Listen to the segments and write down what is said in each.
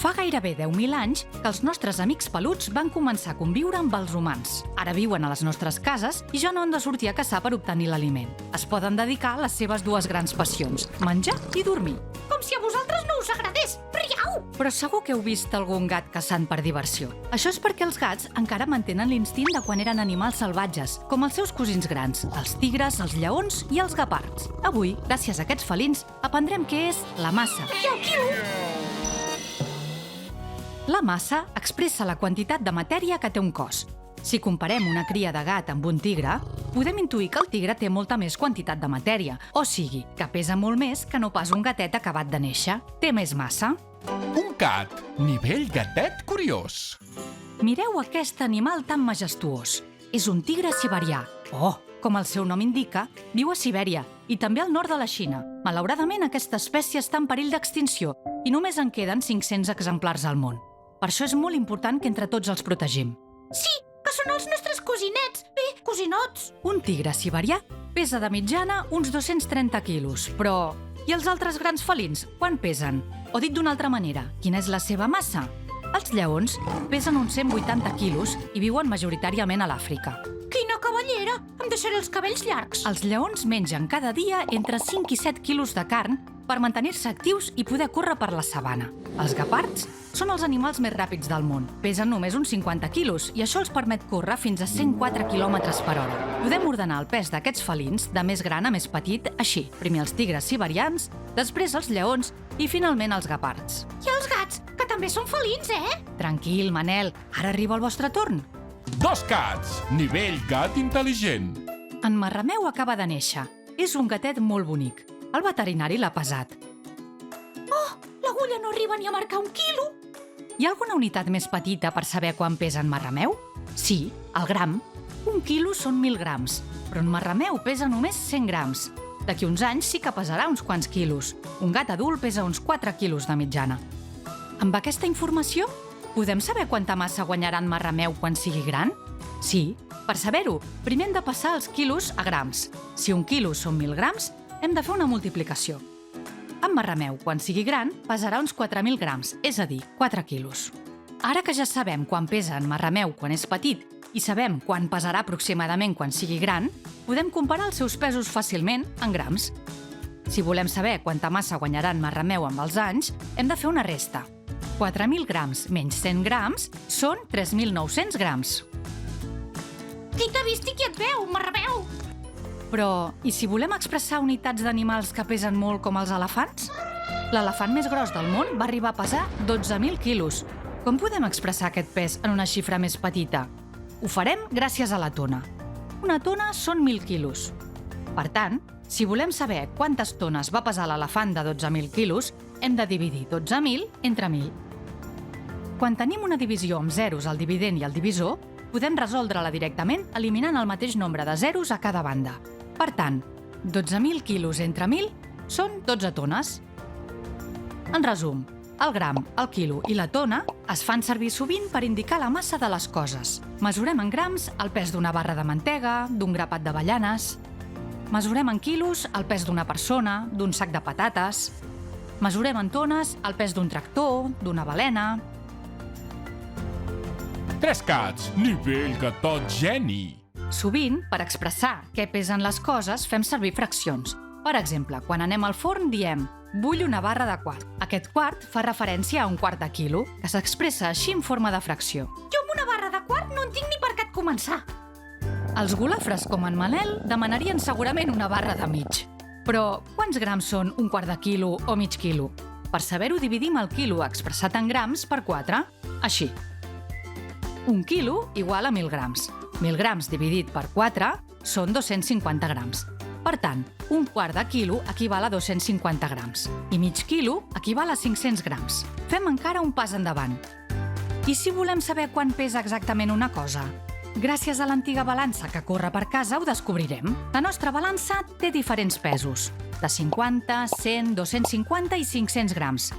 Fa gairebé 10.000 anys que els nostres amics peluts van començar a conviure amb els humans. Ara viuen a les nostres cases i ja no han de sortir a caçar per obtenir l'aliment. Es poden dedicar a les seves dues grans passions, menjar i dormir. Com si a vosaltres no us agradés! Riau! Però segur que heu vist algun gat caçant per diversió. Això és perquè els gats encara mantenen l'instint de quan eren animals salvatges, com els seus cosins grans, els tigres, els lleons i els guepards. Avui, gràcies a aquests felins, aprendrem què és la massa. I el quilo? La massa expressa la quantitat de matèria que té un cos. Si comparem una cria de gat amb un tigre, podem intuir que el tigre té molta més quantitat de matèria, o sigui, que pesa molt més que no pas un gatet acabat de néixer. Té més massa. Un gat, nivell gatet curiós. Mireu aquest animal tan majestuós. És un tigre siberià. Oh, com el seu nom indica, viu a Sibèria i també al nord de la Xina. Malauradament, aquesta espècie està en perill d'extinció i només en queden 500 exemplars al món. Per això és molt important que entre tots els protegim. Sí, que són els nostres cosinets. Bé, cosinots. Un tigre siberià pesa de mitjana uns 230 quilos, però... I els altres grans felins, quan pesen? O dit d'una altra manera, quina és la seva massa? Els lleons pesen uns 180 quilos i viuen majoritàriament a l'Àfrica. Quina cavallera! Em deixaré els cabells llargs. Els lleons mengen cada dia entre 5 i 7 quilos de carn per mantenir-se actius i poder córrer per la sabana. Els guepards són els animals més ràpids del món. Pesen només uns 50 quilos i això els permet córrer fins a 104 km per hora. Podem ordenar el pes d'aquests felins de més gran a més petit així. Primer els tigres siberians, després els lleons i finalment els guepards. I els gats, que també són felins, Tranquil, Manel, ara arriba el vostre torn. 2 gats, nivell gat intel·ligent. En Marrameu acaba de néixer. És un gatet molt bonic. El veterinari l'ha pesat. Oh, l'agulla no arriba ni a marcar 1 quilo. Hi ha alguna unitat més petita per saber quan pesa en Marrameu? Sí, el gram. 1 quilo són 1.000 grams, però en Marrameu pesa només 100 grams. D'aquí uns anys sí que pesarà uns quants quilos. Un gat adult pesa uns 4 quilos de mitjana. Amb aquesta informació, podem saber quanta massa guanyarà en Marrameu quan sigui gran? Sí, per saber-ho, primer hem de passar els quilos a grams. Si 1 quilo són 1.000 grams, hem de fer una multiplicació. En Marrameu, quan sigui gran, pesarà uns 4.000 grams, és a dir, 4 quilos. Ara que ja sabem quan pesa en Marrameu quan és petit i sabem quan pesarà aproximadament quan sigui gran, podem comparar els seus pesos fàcilment en grams. Si volem saber quanta massa guanyarà en Marrameu amb els anys, hem de fer una resta. 4.000 grams menys 100 grams són 3.900 grams. Qui t'ha vist i qui et veu, Marrameu? Però, i si volem expressar unitats d'animals que pesen molt com els elefants? L'elefant més gros del món va arribar a pesar 12.000 quilos. Com podem expressar aquest pes en una xifra més petita? Ho farem gràcies a la tona. Una tona són 1.000 quilos. Per tant, si volem saber quantes tones va pesar l'elefant de 12.000 quilos, hem de dividir 12.000 entre 1.000. Quan tenim una divisió amb zeros al dividend i al divisor, podem resoldre-la directament eliminant el mateix nombre de zeros a cada banda. Per tant, 12.000 quilos entre 1.000 són 12 tones. En resum, el gram, el quilo i la tona es fan servir sovint per indicar la massa de les coses. Mesurem en grams el pes d'una barra de mantega, d'un grapat d'avellanes. Mesurem en quilos el pes d'una persona, d'un sac de patates. Mesurem en tones el pes d'un tractor, d'una balena. 3 gats, nivell gatot geni. Sovint, per expressar què pesen les coses, fem servir fraccions. Per exemple, quan anem al forn diem «vull una barra de quart». Aquest quart fa referència a un quart de quilo, que s'expressa així en forma de fracció. Jo amb una barra de quart no en tinc ni per què et començar. Els golafres com en Manel demanarien segurament una barra de mig. Però quants grams són un quart de quilo o mig quilo? Per saber-ho dividim el quilo expressat en grams per 4, així. 1 quilo igual a 1.000 grams. 1.000 grams dividit per 4 són 250 grams. Per tant, un quart de quilo equival a 250 grams i mig quilo equival a 500 grams. Fem encara un pas endavant. I si volem saber quan pesa exactament una cosa? Gràcies a l'antiga balança que corre per casa ho descobrirem. La nostra balança té diferents pesos, de 50, 100, 250 i 500 grams.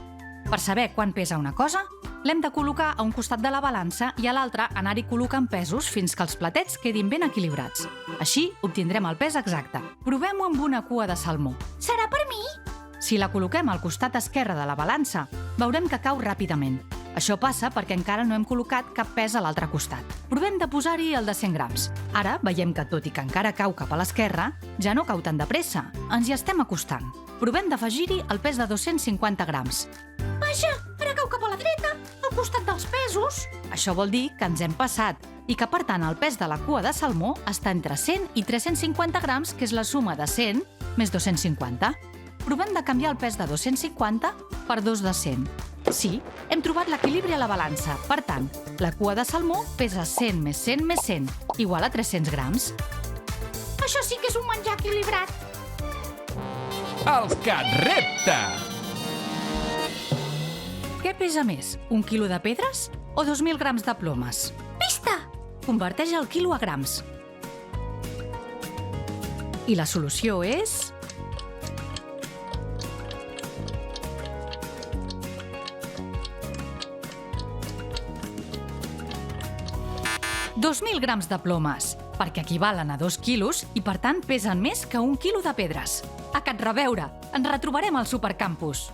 Per saber quan pesa una cosa, l'hem de col·locar a un costat de la balança i a l'altre anar-hi col·locant pesos fins que els platets quedin ben equilibrats. Així obtindrem el pes exacte. Provem-ho amb una cua de salmó. Serà per mi? Si la col·loquem al costat esquerre de la balança, veurem que cau ràpidament. Això passa perquè encara no hem col·locat cap pes a l'altre costat. Provem de posar-hi el de 100 grams. Ara veiem que, tot i que encara cau cap a l'esquerra, ja no cau tan de pressa. Ens hi estem acostant. Provem d'afegir-hi el pes de 250 grams. Vaja, ara cau cap a la dreta, al costat dels pesos. Això vol dir que ens hem passat i que, per tant, el pes de la cua de salmó està entre 100 i 350 grams, que és la suma de 100 més 250. Provem de canviar el pes de 250 per 2 de 100. Sí, hem trobat l'equilibri a la balança. Per tant, la cua de salmó pesa 100 més 100 més 100, igual a 300 grams. Això sí que és un menjar equilibrat. El Cat Repte! Què pesa més, 1 quilo de pedres o 2.000 grams de plomes? Pista! Converteix el quilo a grams. I la solució és... 2.000 grams de plomes, perquè equivalen a 2 quilos i, per tant, pesen més que 1 quilo de pedres. A Cat Reveure! Ens retrobarem al Supercampus!